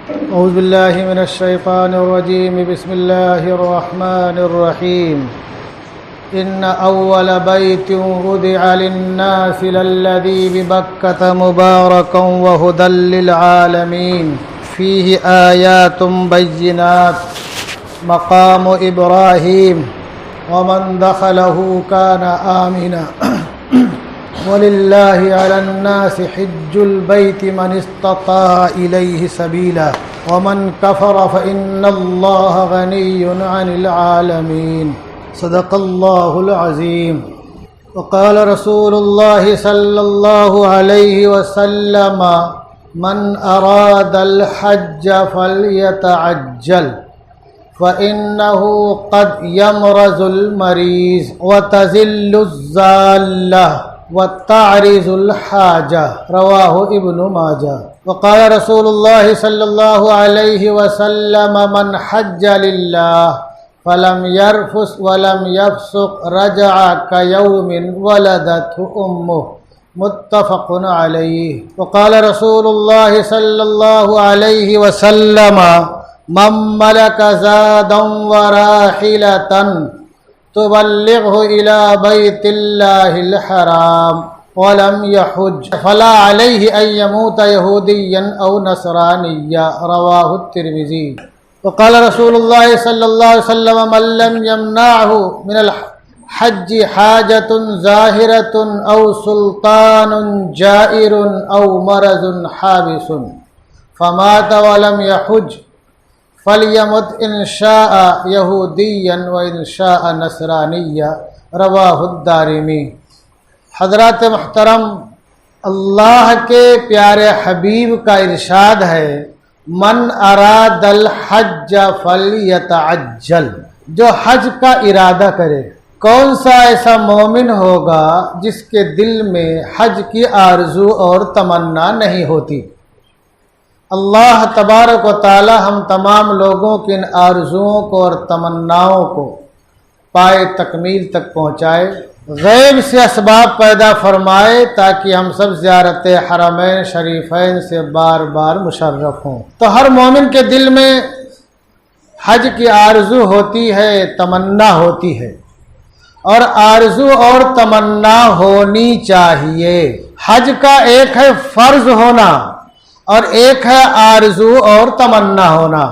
أعوذ بالله من الشيطان الرجيم. بسم الله الرحمن الرحيم. إن أول بيت وضع للناس للذي ببكة مباركا وهدى للعالمين فيه آيات بينات مقام إبراهيم ومن دخله كان آمنا ولله على الناس حج البيت من استطاع إليه سبيلا ومن كفر فإن الله غني عن العالمين. صدق الله العظيم. وقال رسول الله صلى الله عليه وسلم من أراد الحج فليتعجل فإنه قد يمرض المريض وتزل الزالة وتعرض الحاجة. رواه ابن ماجہ. وقال رسول الله صلى الله عليه وسلم من حج لله فلم يرفث ولم يفسق رجع كيوم ولدته أمه. متفق عليه. وقال رسول الله صلى الله عليه وسلم من ملك زادا وراحلة تبلغه إلى بيت الله الحرام ولم يحج فلا عليه أن يموت يهوديا أو نصرانيا. رواه الترمذي. وقال رسول الله صلى الله عليه وسلم من لم يمنعه من الحج حاجة ظاهرة أو سلطان جائر أو مرض حابس فمات ولم يحج فلیمت ان شاء یہودیا و ان شاء نصرانیا. رواہ الدارمی. حضرات محترم، اللہ کے پیارے حبیب کا ارشاد ہے من اراد الحج فلیتعجل. جو حج کا ارادہ کرے. کون سا ایسا مومن ہوگا جس کے دل میں حج کی آرزو اور تمنا نہیں ہوتی؟ اللہ تبارک و تعالی ہم تمام لوگوں کی ان آرزوؤں کو اور تمناؤں کو پائے تکمیل تک پہنچائے، غیب سے اسباب پیدا فرمائے تاکہ ہم سب زیارت حرمین شریفین سے بار بار مشرف ہوں. تو ہر مومن کے دل میں حج کی آرزو ہوتی ہے، تمنا ہوتی ہے، اور آرزو اور تمنا ہونی چاہیے. حج کا ایک ہے فرض ہونا اور ایک ہے آرزو اور تمنا ہونا.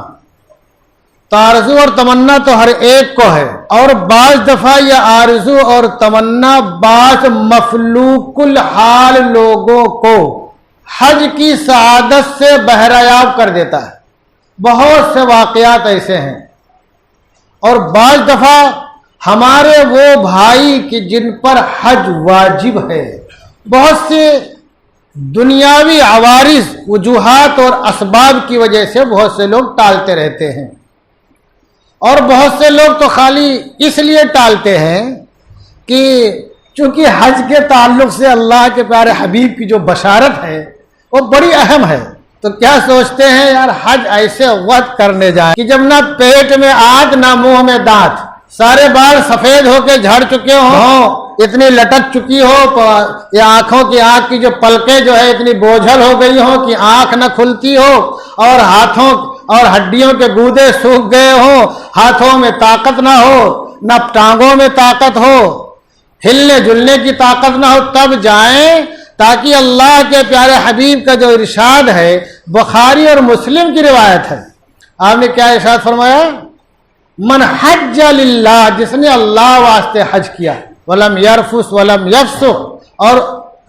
تو آرزو اور تمنا تو ہر ایک کو ہے، اور بعض دفعہ یہ آرزو اور تمنا بعض مفلوق الحال لوگوں کو حج کی سعادت سے بہرایاب کر دیتا ہے. بہت سے واقعات ایسے ہیں. اور بعض دفعہ ہمارے وہ بھائی کہ جن پر حج واجب ہے، بہت سے دنیاوی عوارض، وجوہات اور اسباب کی وجہ سے بہت سے لوگ ٹالتے رہتے ہیں. اور بہت سے لوگ تو خالی اس لیے ٹالتے ہیں کہ چونکہ حج کے تعلق سے اللہ کے پیارے حبیب کی جو بشارت ہے وہ بڑی اہم ہے، تو کیا سوچتے ہیں یار حج ایسے وقت کرنے جائیں کہ جب نہ پیٹ میں آگ نہ منہ میں دانت، سارے بال سفید ہو کے جھڑ چکے ہوں، اتنی لٹک چکی ہو، یہ آنکھوں کی آنکھ کی جو پلکیں جو ہے اتنی بوجھل ہو گئی ہوں کہ آنکھ نہ کھلتی ہو، اور ہاتھوں اور ہڈیوں کے گودے سوکھ گئے ہوں، ہاتھوں میں طاقت نہ ہو، نہ ٹانگوں میں طاقت ہو، ہلنے جلنے کی طاقت نہ ہو، تب جائیں تاکہ اللہ کے پیارے حبیب کا جو ارشاد ہے بخاری اور مسلم کی روایت ہے. آپ نے کیا ارشاد فرمایا؟ من حج للہ، جس نے اللہ واسطے حج کیا، ولم یرفث ولم یفسق، اور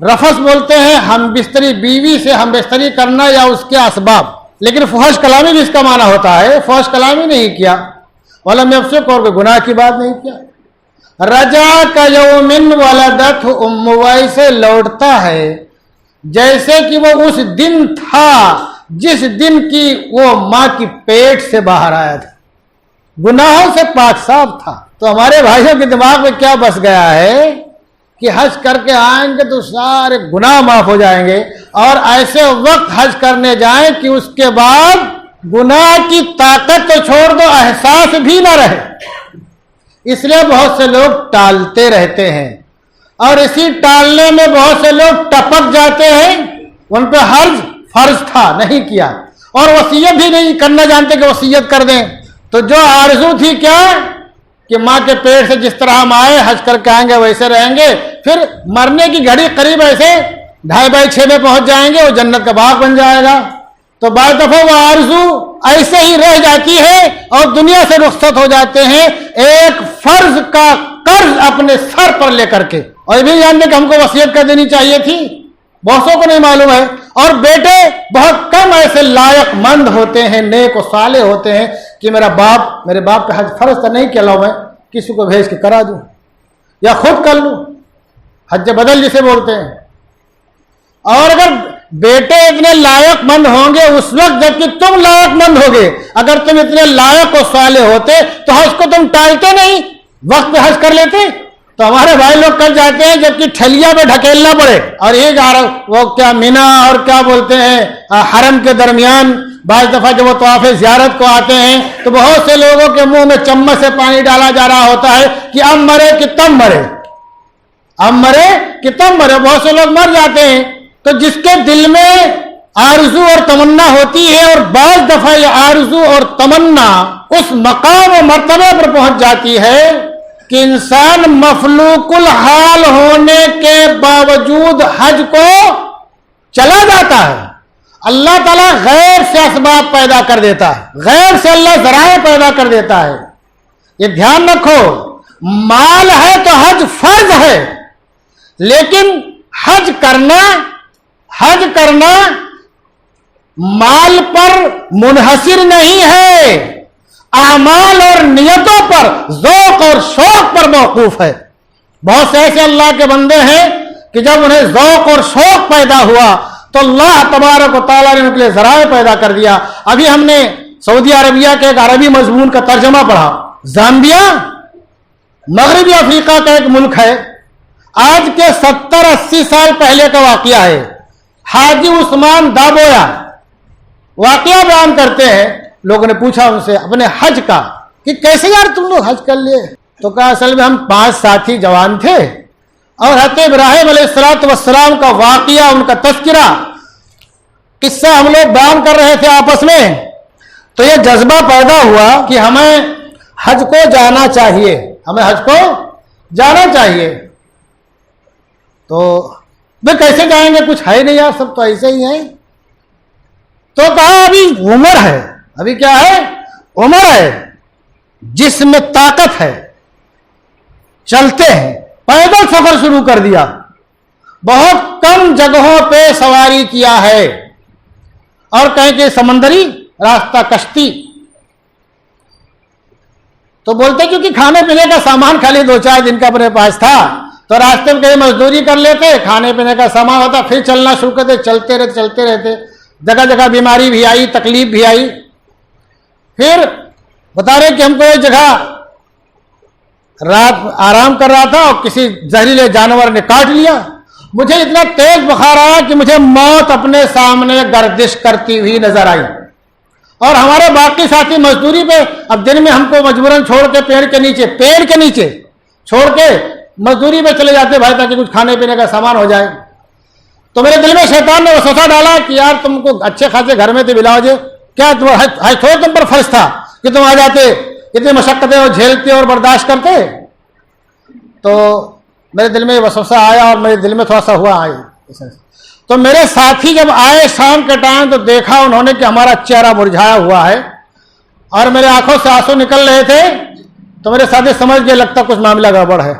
رفث بولتے ہیں ہم بستری بیوی سے ہم بستری کرنا یا اس کے اسباب، لیکن فحش کلامی بھی اس کا معنی ہوتا ہے. فحش کلامی نہیں کیا، ولم یفسق، اور کوئی گناہ کی بات نہیں کیا. رجع کیوم ولدتہ امہ، ویسے لوٹتا ہے جیسے کہ وہ اس دن تھا جس دن کی وہ ماں کی پیٹ سے باہر آیا تھا، گناہوں سے پاک صاف تھا. تو ہمارے بھائیوں کے دماغ میں کیا بس گیا ہے کہ حج کر کے آئیں گے تو سارے گناہ معاف ہو جائیں گے، اور ایسے وقت حج کرنے جائیں کہ اس کے بعد گناہ کی طاقت تو چھوڑ دو، احساس بھی نہ رہے. اس لیے بہت سے لوگ ٹالتے رہتے ہیں، اور اسی ٹالنے میں بہت سے لوگ ٹپک جاتے ہیں. ان پہ حج فرض تھا نہیں کیا، اور وصیت بھی نہیں کرنا جانتے کہ وصیت کر دیں. تو جو آرزو تھی کیا کہ ماں کے پیٹ سے جس طرح ہم آئے حج کر کے آئیں گے ویسے رہیں گے, پھر مرنے کی گھڑی قریب ایسے 5:30 میں پہنچ جائیں گے, وہ جنت کا باغ بن جائے گا. تو بعض دفعہ وہ آرزو ایسے ہی رہ جاتی ہے اور دنیا سے رخصت ہو جاتے ہیں ایک فرض کا قرض اپنے سر پر لے کر کے. اور یہ بھی جانتے کہ ہم کو وصیت کر دینی چاہیے تھی, بہتوں کو نہیں معلوم ہے. اور بیٹے بہت کم ایسے لائق مند ہوتے ہیں, نیک و صالح ہوتے ہیں کہ میرے باپ کا حج فرض تو نہیں کیا, لو میں کسی کو بھیج کے کرا دوں یا خود کر لوں, حج بدل جسے بولتے ہیں. اور اگر بیٹے اتنے لائق مند ہوں گے اس وقت جب کہ تم لائق مند ہوگے, اگر تم اتنے لائق و صالح ہوتے تو حج کو تم ٹالتے نہیں, وقت پہ حج کر لیتے. تو ہمارے بھائی لوگ کر جاتے ہیں جبکہ ٹھلیا پہ ڈھکیلنا پڑے, اور یہ وہ کیا مینا اور کیا بولتے ہیں حرم کے درمیان بعض دفعہ جب وہ طواف زیارت کو آتے ہیں تو بہت سے لوگوں کے منہ میں چمچ سے پانی ڈالا جا رہا ہوتا ہے کہ اب مرے کہ تب مرے, اب مرے کہ تب مرے. بہت سے لوگ مر جاتے ہیں. تو جس کے دل میں آرزو اور تمنا ہوتی ہے, اور بعض دفعہ یہ آرزو اور تمنا اس مقام و مرتبے پر پہنچ جاتی ہے کہ انسان مفلوق الحال ہونے کے باوجود حج کو چلا جاتا ہے. اللہ تعالیٰ غیر سے اسباب پیدا کر دیتا ہے, غیر سے اللہ ذرائع پیدا کر دیتا ہے. یہ دھیان رکھو, مال ہے تو حج فرض ہے, لیکن حج کرنا مال پر منحصر نہیں ہے, اعمال اور نیتوں پر, ذوق اور شوق پر موقوف ہے. بہت سے ایسے اللہ کے بندے ہیں کہ جب انہیں ذوق اور شوق پیدا ہوا تو اللہ تبارک و تعالیٰ نے ان کے لیے ذرائع پیدا کر دیا. ابھی ہم نے سعودی عربیہ کے ایک عربی مضمون کا ترجمہ پڑھا. زامبیا مغربی افریقہ کا ایک ملک ہے, آج کے 70-80 سال پہلے کا واقعہ ہے. حاجی عثمان دابویا واقعہ بیان کرتے ہیں. لوگوں نے پوچھا ان سے اپنے حج کا کہ کیسے یار تم لوگ حج کر لیے؟ تو کہا اصل میں ہم 5 ساتھی جوان تھے اور حضرت ابراہیم علیہ السلام کا واقعہ, ان کا تذکرہ قصہ ہم لوگ بیان کر رہے تھے آپس میں. تو یہ جذبہ پیدا ہوا کہ ہمیں حج کو جانا چاہیے, ہمیں حج کو جانا چاہیے. تو بھائی کیسے جائیں گے, کچھ ہے نہیں یار, سب تو ایسے ہی ہیں. تو کہا ابھی عمر ہے, ابھی کیا ہے, عمر ہے, جسم میں طاقت ہے, چلتے ہیں. پیدل سفر شروع کر دیا, بہت کم جگہوں پہ سواری کیا ہے, اور کہیں کہ سمندری راستہ, کشتی. تو بولتے کیونکہ کھانے پینے کا سامان خالی 2-4 دن کا اپنے پاس تھا, تو راستے میں کہیں مزدوری کر لیتے, کھانے پینے کا سامان ہوتا, پھر چلنا شروع کرتے, چلتے رہتے. جگہ جگہ بیماری بھی آئی, تکلیف بھی آئی. پھر بتا رہے کہ ہم کو ایک جگہ رات آرام کر رہا تھا اور کسی زہریلے جانور نے کاٹ لیا. مجھے اتنا تیز بخار آیا کہ مجھے موت اپنے سامنے گردش کرتی ہوئی نظر آئی. اور ہمارے باقی ساتھی مزدوری پہ, اب دن میں ہم کو مجبوراً چھوڑ کے پیڑ کے نیچے چھوڑ کے مزدوری پہ چلے جاتے بھائی, تاکہ کچھ کھانے پینے کا سامان ہو جائے. تو میرے دل میں شیطان نے وسوسہ ڈالا کہ یار تم کو اچھے خاصے گھر میں تھے بلاؤ, کیا تم پر فرض تھا کہ تم آ جاتے, اتنی مشقتیں اور جھیلتے اور برداشت کرتے. تو میرے دل میں وسوسہ آیا اور میرے دل میں تھوڑا سا ہوا آئے. تو میرے ساتھی جب آئے شام کے ٹائم تو دیکھا انہوں نے کہ ہمارا چہرہ مرجھایا ہوا ہے اور میرے آنکھوں سے آنسو نکل رہے تھے. تو میرے ساتھی سمجھ گئے لگتا کچھ معاملہ گڑبڑ ہے.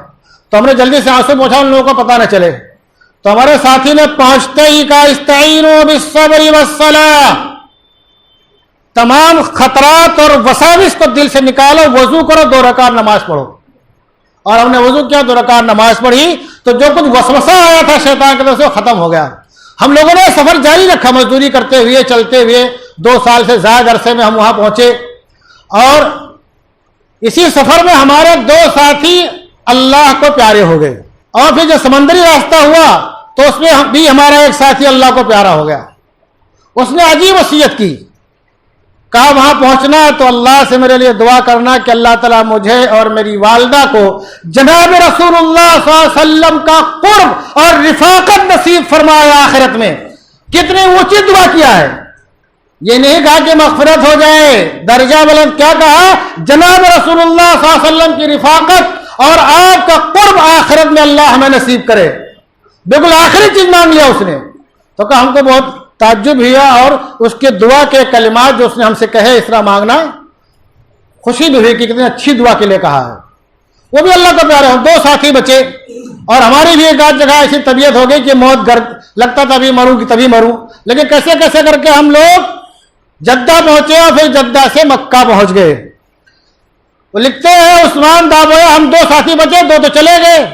تو ہم نے جلدی سے آنسو پہنچا, ان لوگوں کو پتہ نہ چلے. تو ہمارے ساتھی نے پہنچتے ہی کہا استعینوا بالصبر والصلاۃ, تمام خطرات اور وساوس کو دل سے نکالو, وضو کرو, 2 رکعت نماز پڑھو. اور ہم نے وضو کیا, 2 رکعت نماز پڑھی. تو جو کچھ وسوسہ آیا تھا شیطان کی طرف سے وہ ختم ہو گیا. ہم لوگوں نے سفر جاری رکھا, مزدوری کرتے ہوئے, چلتے ہوئے. 2 سال سے زائد عرصے میں ہم وہاں پہنچے, اور اسی سفر میں ہمارے 2 ساتھی اللہ کو پیارے ہو گئے. اور پھر جو سمندری راستہ ہوا تو اس میں بھی ہمارا ایک ساتھی اللہ کو پیارا ہو گیا. اس نے عجیب وصیت کی, کہا وہاں پہنچنا تو اللہ سے میرے لیے دعا کرنا کہ اللہ تعالیٰ مجھے اور میری والدہ کو جناب رسول اللہ صلی اللہ علیہ وسلم کا قرب اور رفاقت نصیب فرمائے آخرت میں. کتنی اونچی دعا کیا ہے. یہ نہیں کہا کہ مغفرت ہو جائے، درجہ بلند کیا کہا؟ جناب رسول اللہ صلی اللہ علیہ وسلم کی رفاقت اور آپ کا قرب آخرت میں اللہ ہمیں نصیب کرے. بالکل آخری چیز مانگ لیا اس نے. تو کہا ہم کو بہت تعجب ہوا، اور اس کے دعا کے کلمات جو اس نے ہم سے کہے اس طرح مانگنا، خوشی بھی ہوئی کہ کتنی اچھی دعا کے لیے کہا ہے. وہ بھی اللہ کا پیارا. ہم 2 ساتھی بچے، اور ہماری بھی ایک آدھ جگہ ایسی طبیعت ہو گئی کہ موت گھر لگتا تھا ابھی مروں کہ تبھی مروں، لیکن کیسے کیسے کر کے ہم لوگ جدہ پہنچے اور پھر جدہ سے مکہ پہنچ گئے. وہ لکھتے ہیں عثمان دابویا ہم 2 ساتھی بچے، 2 تو چلے گئے،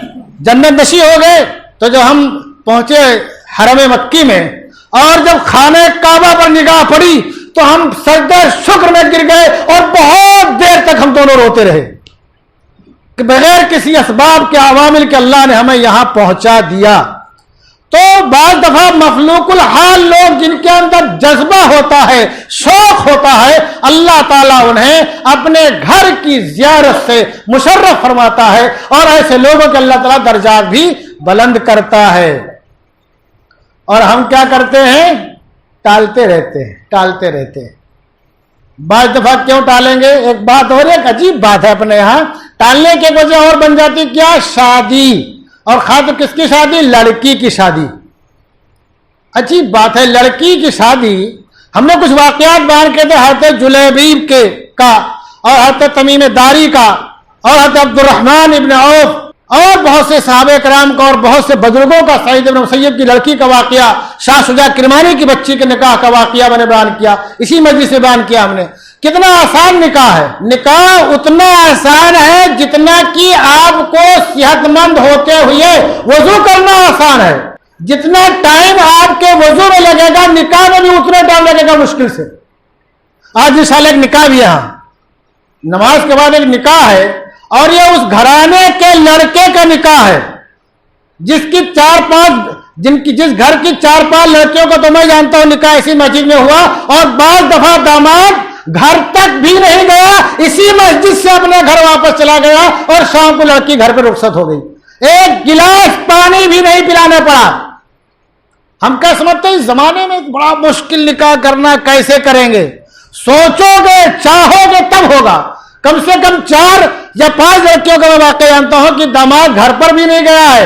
جنت نشی ہو گئے. تو جب ہم پہنچے حرم مکی میں اور جب خانہ کعبہ پر نگاہ پڑی تو ہم سجدہ شکر میں گر گئے، اور بہت دیر تک ہم دونوں روتے رہے کہ بغیر کسی اسباب کے، عوامل کے اللہ نے ہمیں یہاں پہنچا دیا. تو بعض دفعہ مخلوق الحال لوگ جن کے اندر جذبہ ہوتا ہے، شوق ہوتا ہے، اللہ تعالیٰ انہیں اپنے گھر کی زیارت سے مشرف فرماتا ہے، اور ایسے لوگوں کے اللہ تعالیٰ درجات بھی بلند کرتا ہے. اور ہم کیا کرتے ہیں؟ ٹالتے رہتے ہیں. بعض دفعہ کیوں ٹالیں گے؟ ایک بات اور، ایک عجیب بات ہے اپنے یہاں ٹالنے کی وجہ اور بن جاتی کیا؟ شادی. اور خاص کس کی شادی؟ لڑکی کی شادی. عجیب بات ہے، لڑکی کی شادی. ہم نے کچھ واقعات بیان کیے تھے حضرت جلیبیب کا، اور حضرت تمیم داری کا، اور حضرت عبد الرحمن ابن عوف، اور بہت سے صحابہ کرام کا، اور بہت سے بزرگوں کا. سعید ابن مسیب کی لڑکی کا واقعہ، شاہ شجاع کرمانی کی بچی کے نکاح کا واقعہ میں نے بیان کیا، اسی مجلس سے بیان کیا ہم نے. کتنا آسان نکاح ہے. نکاح اتنا آسان ہے جتنا کہ آپ کو صحت مند ہوتے ہوئے وضو کرنا آسان ہے. جتنا ٹائم آپ کے وضو میں لگے گا نکاح میں بھی اتنا ٹائم لگے گا مشکل سے. آج انشاءاللہ ایک نکاح بھی یہاں نماز کے بعد ایک نکاح ہے، اور یہ اس گھرانے کے لڑکے کا نکاح ہے جس کی 4-5 جس گھر کی 4-5 لڑکیوں کو تو میں جانتا ہوں نکاح اسی مسجد میں ہوا، اور بعض دفعہ داماد گھر تک بھی نہیں گیا، اسی مسجد سے اپنے گھر واپس چلا گیا، اور شام کو لڑکی گھر پہ رخصت ہو گئی. ایک گلاس پانی بھی نہیں پلانا پڑا. ہم کیا سمجھتے ہیں اس زمانے میں بڑا مشکل نکاح کرنا، کیسے کریں گے؟ سوچو گے، چاہو گے تب ہوگا. کم سے کم 4 یا 5 لڑکیوں کا میں واقعہ جانتا ہوں کہ داماد گھر پر بھی نہیں گیا ہے.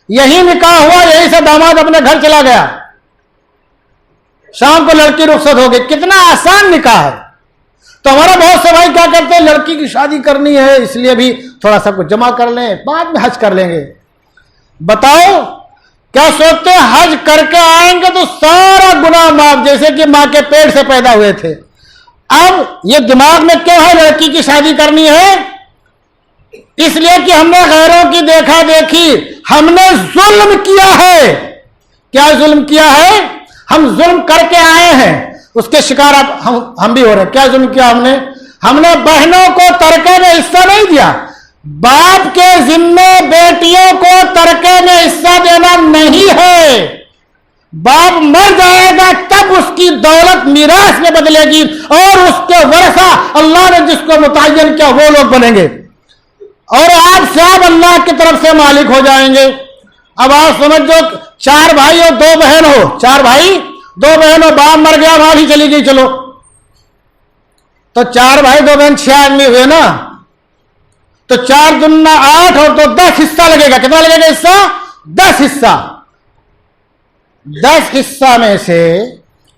یہی نکاح ہوا، یہی سے داماد اپنے گھر چلا گیا، شام کو لڑکی رخصت ہو گئی. کتنا آسان نکاح ہے. تو ہمارا بہت سے بھائی کیا کرتے ہیں؟ لڑکی کی شادی کرنی ہے اس لیے بھی تھوڑا سا کچھ جمع کر لیں، بعد میں حج کر لیں گے. بتاؤ کیا سوچتے ہیں حج کر کے آئیں گے تو سارا گناہ معاف، جیسے کہ ماں کے پیٹ سے پیدا ہوئے تھے. اب یہ دماغ میں کیوں ہے لڑکی کی شادی کرنی ہے؟ اس لیے کہ ہم نے غیروں کی دیکھا دیکھی، ہم نے ظلم کیا ہے. کیا ظلم کیا ہے؟ ہم ظلم کر کے آئے ہیں، اس کے شکار ہم بھی ہو رہے ہیں. کیا ظلم کیا ہم نے بہنوں کو ترکے میں حصہ نہیں دیا. باپ کے ذمے بیٹیوں کو ترکے میں حصہ دینا نہیں ہے. باپ مر جائے گا تب اس کی دولت میراث میں بدلے گی، اور اس کے ورثہ اللہ نے جس کو متعین کیا وہ لوگ بنیں گے، اور آپ سب اللہ کی طرف سے مالک ہو جائیں گے. اب آپ سمجھو 4 بھائی اور 2 بہن ہو، 4 بھائی 2 بہن ہو، باپ مر گیا، ماں بھی چلی گئی، چلو تو 4 بھائی 2 بہن 6 آدمی ہوئے نا. تو 4 دنا 8 اور 2 10 حصہ لگے گا. کتنا لگے گا حصہ؟ 10 حصہ. 10 حصہ میں سے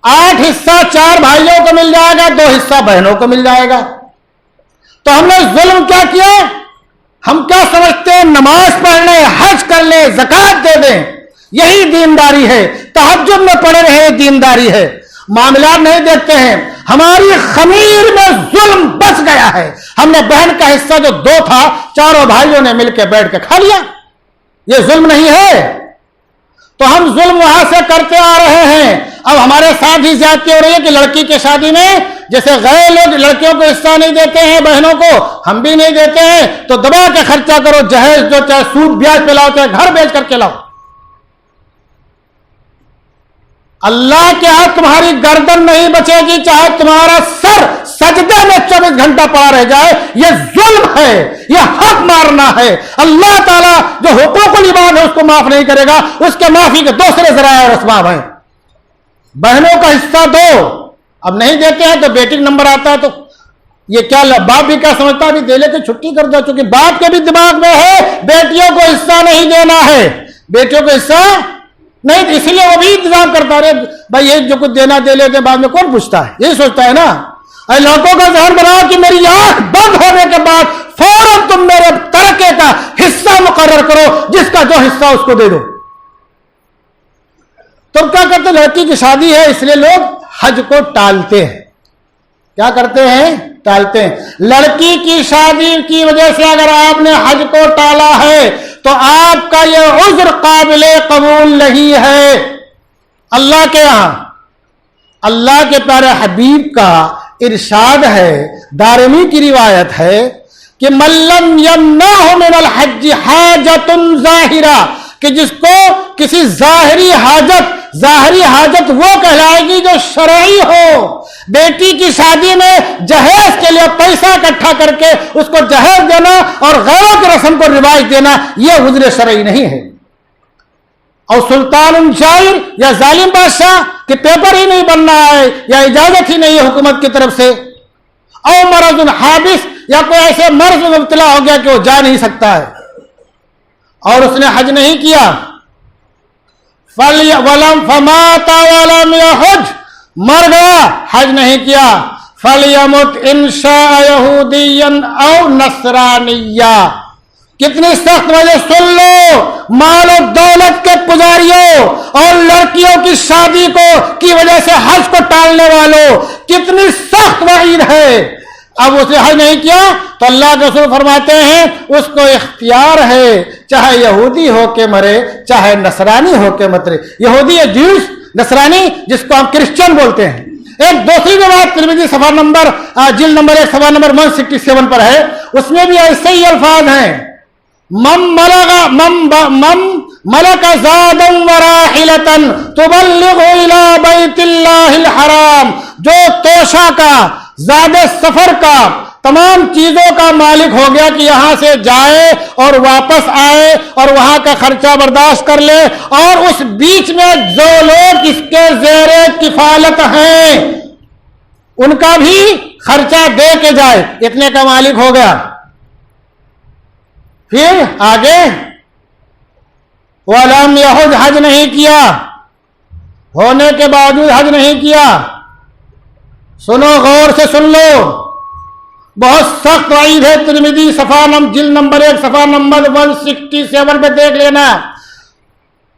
8 حصہ 4 بھائیوں کو مل جائے گا، 2 حصہ بہنوں کو مل جائے گا. تو ہم نے ظلم کیا کیا؟ ہم کیا سمجھتے ہیں نماز پڑھ لیں، حج کر لیں، زکوٰۃ دے دیں، یہی دینداری ہے. تہجد میں پڑے رہے دینداری ہے. معاملات نہیں دیکھتے ہیں. ہماری خمیر میں ظلم بس گیا ہے. ہم نے بہن کا حصہ جو 2 تھا 4 بھائیوں نے مل کے بیٹھ کے کھا لیا. یہ ظلم نہیں ہے؟ تو ہم ظلم وہاں سے کرتے آ رہے ہیں. اب ہمارے ساتھ ہی زیادتی ہو رہی ہے کہ لڑکی کی شادی میں جیسے غیر لوگ لڑکیوں کو حصہ نہیں دیتے ہیں، بہنوں کو ہم بھی نہیں دیتے ہیں، تو دبا کے خرچہ کرو، جہیز جو چاہے سود بیاج پہ لاؤ، چاہے گھر بیچ کر کے لاؤ. اللہ کے ہاں تمہاری گردن نہیں بچے گی، چاہے تمہارا سر سجدے میں 24 گھنٹہ پڑا رہ جائے. یہ ظلم ہے، یہ حق مارنا ہے. اللہ تعالیٰ جو حقوق العباد ہے اس کو معاف نہیں کرے گا. اس کے معافی کے دوسرے ذرائع اور اسباب ہیں. بہنوں کا حصہ دو، اب نہیں دیتے ہیں تو بیٹی نمبر آتا ہے تو یہ کیا باپ بھی کیا سمجھتا ہے دے لے کے چھٹی کر دو، چونکہ باپ کے بھی دماغ میں ہے بیٹیوں کو حصہ نہیں دینا ہے، بیٹیوں کو حصہ نہیں، اس لیے وہ بھی انتظام کرتا رہے بھائی یہ جو کچھ دینا دے لیتے بعد میں کون پوچھتا ہے، یہی سوچتا ہے نا۔ لوگوں کا ذہن بناؤ کہ میری آنکھ بند ہونے کے بعد فوراً تم میرے ترکے کا حصہ مقرر کرو، جس کا جو حصہ اس کو دے دو۔ تو کیا کرتے، لڑکی کی شادی ہے اس لیے لوگ حج کو ٹالتے ہیں، کیا کرتے ہیں، ٹالتے ہیں۔ لڑکی کی شادی کی وجہ سے اگر آپ نے حج کو ٹالا ہے تو آپ کا یہ عذر قابل قبول نہیں ہے اللہ کے یہاں۔ اللہ کے پیارے حبیب کا ارشاد ہے، دارمی کی روایت ہے کہ من لم یمنعہ من الحج حاجۃ ظاہرہ، کہ جس کو کسی ظاہری حاجت وہ کہلائے گی جو شرعی ہو۔ بیٹی کی شادی میں جہیز کے لیے پیسہ اکٹھا کر کے اس کو جہیز دینا اور غیروں کی رسم کو رواج دینا یہ عذر شرعی نہیں ہے۔ اور سلطان جائر یا ظالم بادشاہ کہ پیپر ہی نہیں بننا ہے یا اجازت ہی نہیں ہے حکومت کی طرف سے، او مرض حابس، یا کوئی ایسے مرض میں مبتلا ہو گیا کہ وہ جا نہیں سکتا ہے اور اس نے حج نہیں کیا، فمات ولم یحج، مر گیا حج نہیں کیا، فلیمت ان شاء یہودیا او نصرانیا۔ کتنی سخت وجہ، سن لو، مال و دولت کے پجاریوں اور لڑکیوں کی شادی کی وجہ سے حج کو ٹالنے والوں، کتنی سخت وعید ہے۔ اب اسے حج نہیں کیا تو اللہ کے رسول فرماتے ہیں اس کو اختیار ہے، چاہے یہودی ہو کے مرے چاہے نصرانی ہو کے مرے۔ یہودی یا جیوس، نصرانی جس کو ہم کرسچن بولتے ہیں۔ ایک دوسری روایت ترمذی صفحہ نمبر جلد نمبر 1 صفحہ نمبر 167 پر ہے، اس میں بھی ایسے ہی الفاظ ہیں، من ملک زادا وراحلتا تبلغ الى بیت اللہ الحرام، جو توشہ کا، زیادہ سفر کا، تمام چیزوں کا مالک ہو گیا کہ یہاں سے جائے اور واپس آئے اور وہاں کا خرچہ برداشت کر لے، اور اس بیچ میں جو لوگ اس کے زیر کفالت ہیں ان کا بھی خرچہ دے کے جائے، اتنے کا مالک ہو گیا۔ پھر آگے وَلَمْ يَحُجْ، حج نہیں کیا، ہونے کے باوجود حج نہیں کیا۔ سنو، غور سے سن لو، بہت سخت وعید ہے۔ ترمذی جلد نمبر 1 صفحہ نمبر 167 پہ دیکھ لینا،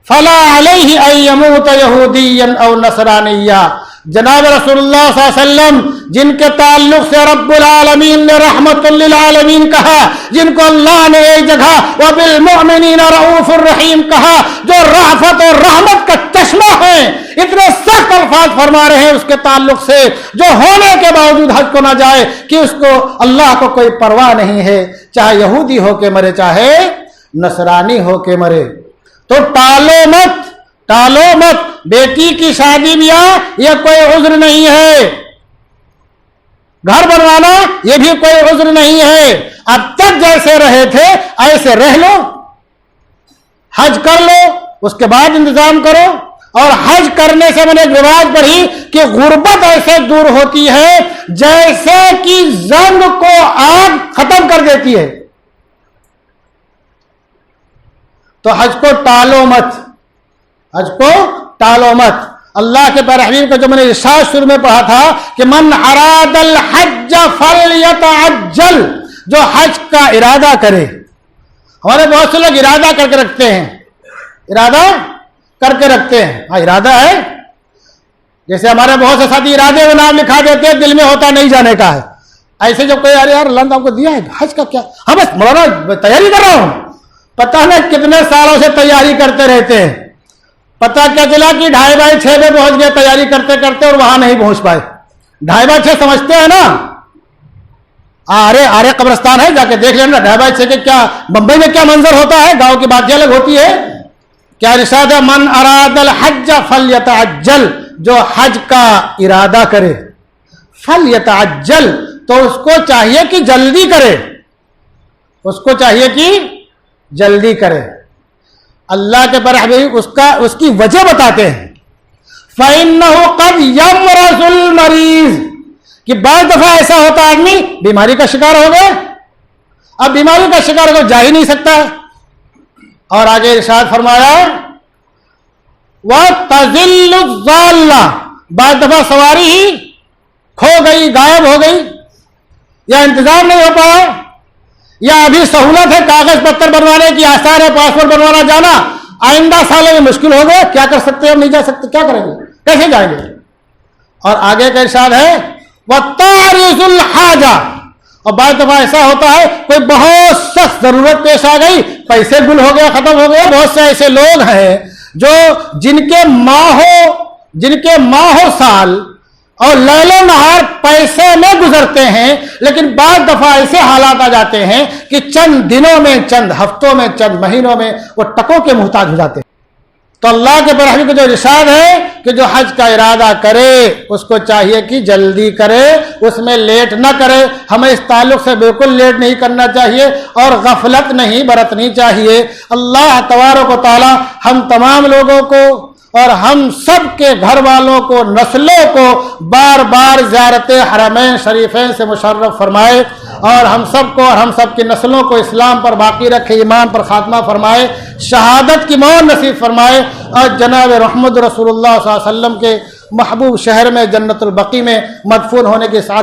فلا علیہ ان یموت یہودیا او نصرانیا۔ جناب رسول اللہ صلی اللہ علیہ وسلم جن کے تعلق سے رب العالمین نے رحمت للعالمین کہا، جن کو اللہ نے ایک جگہ وبالمؤمنین رؤوف الرحیم کہا، جو رأفت اور رحمت کا چشمہ ہے، اتنے سخت الفاظ فرما رہے ہیں اس کے تعلق سے، جو ہونے کے باوجود حج کو نہ جائے کہ اس کو اللہ کو کوئی پرواہ نہیں ہے، چاہے یہودی ہو کے مرے چاہے نصرانی ہو کے مرے۔ تو ٹالو مت، بیٹی کی شادی بیاہ یہ کوئی عذر نہیں ہے، گھر بنوانا یہ بھی کوئی عذر نہیں ہے۔ اب تک جیسے رہے تھے ایسے رہ لو، حج کر لو، اس کے بعد انتظام کرو۔ اور حج کرنے سے میں نے ایک رواج پڑھی کہ غربت ایسے دور ہوتی ہے جیسے کہ زنگ کو آگ ختم کر دیتی ہے۔ تو حج کو ٹالو مت، اللہ کے پیارے حبیب کا جو میں نے ارشاد شروع میں پڑھا تھا کہ من اراد الحج فلیتعجل، جو حج کا ارادہ کرے۔ ہمارے بہت سے لوگ ارادہ کر کے رکھتے ہیں، ہاں ارادہ ہے، جیسے ہمارے بہت سے ساتھی ارادے میں نام لکھا دیتے ہیں، دل میں ہوتا نہیں جانے کا ہے۔ ایسے جب کوئی یار اللہ نے آپ کو دیا ہے حج کا کیا، ہاں بس مولانا تیاری کر رہا ہوں، پتہ نہیں کتنے سالوں سے تیاری کرتے رہتے ہیں، پتہ کیا چلا کہ 5:30 پہ پہنچ گئے تیاری کرتے کرتے اور وہاں نہیں پہنچ پائے۔ 5:30 سمجھتے ہیں نا، آرے قبرستان ہے، جا کے دیکھ لینا 5:30 کے کیا بمبئی میں کیا منظر ہوتا ہے، گاؤں کی بات یہ الگ ہوتی ہے۔ کیا ارشاد ہے، من اراد الحج فلیتعجل، جو حج کا ارادہ کرے، فلیتعجل، تو اس کو چاہیے کہ جلدی کرے، اللہ کے پر حبیب اس کی وجہ بتاتے ہیں۔ فَإِنَّهُ قَدْ يَمْرَضُ الْمَرِيض، کہ بعض دفعہ ایسا ہوتا آدمی بیماری کا شکار ہو گیا، اب بیماری کا شکار ہو جا ہی نہیں سکتا. اور آگے ارشاد فرمایا وَتَذِلُّ الضَّالَّةُ، بعض دفعہ سواری ہی کھو گئی، غائب ہو گئی، یا انتظام نہیں ہو پایا، یا ابھی سہولت ہے کاغذ پتر بنوانے کی، آسان ہے پاسپورٹ بنوانا جانا، آئندہ سالوں میں مشکل ہو گئے، کیا کر سکتے ہیں؟ ہم نہیں جا سکتے، کیا کریں گے، کیسے جائیں گے؟ اور آگے کا ارشاد ہے وَتَعْرِضُ الْحَاجَةُ، اور بعض دفعہ ایسا ہوتا ہے کوئی بہت سخت ضرورت پیش آ گئی، پیسے گل ہو گیا، ختم ہو گیا. بہت سے ایسے لوگ ہیں جو جن کے ماہوں سال اور لیل و نہار پیسے میں گزرتے ہیں، لیکن بعض دفعہ ایسے حالات آ جاتے ہیں کہ چند دنوں میں، چند ہفتوں میں، چند مہینوں میں وہ ٹکوں کے محتاج ہو جاتے ہیں. تو اللہ کے برحق کا جو ارشاد ہے کہ جو حج کا ارادہ کرے اس کو چاہیے کہ جلدی کرے، اس میں لیٹ نہ کرے. ہمیں اس تعلق سے بالکل لیٹ نہیں کرنا چاہیے اور غفلت نہیں برتنی چاہیے. اللہ تبارک و تعالی ہم تمام لوگوں کو اور ہم سب کے گھر والوں کو، نسلوں کو بار بار زیارت حرمین شریفین سے مشرف فرمائے، اور ہم سب کو اور ہم سب کی نسلوں کو اسلام پر باقی رکھے، ایمان پر خاتمہ فرمائے، شہادت کی موت نصیب فرمائے، اور جناب محمد رسول اللہ صلی اللہ علیہ وسلم کے محبوب شہر میں جنت البقیع میں مدفون ہونے کے ساتھ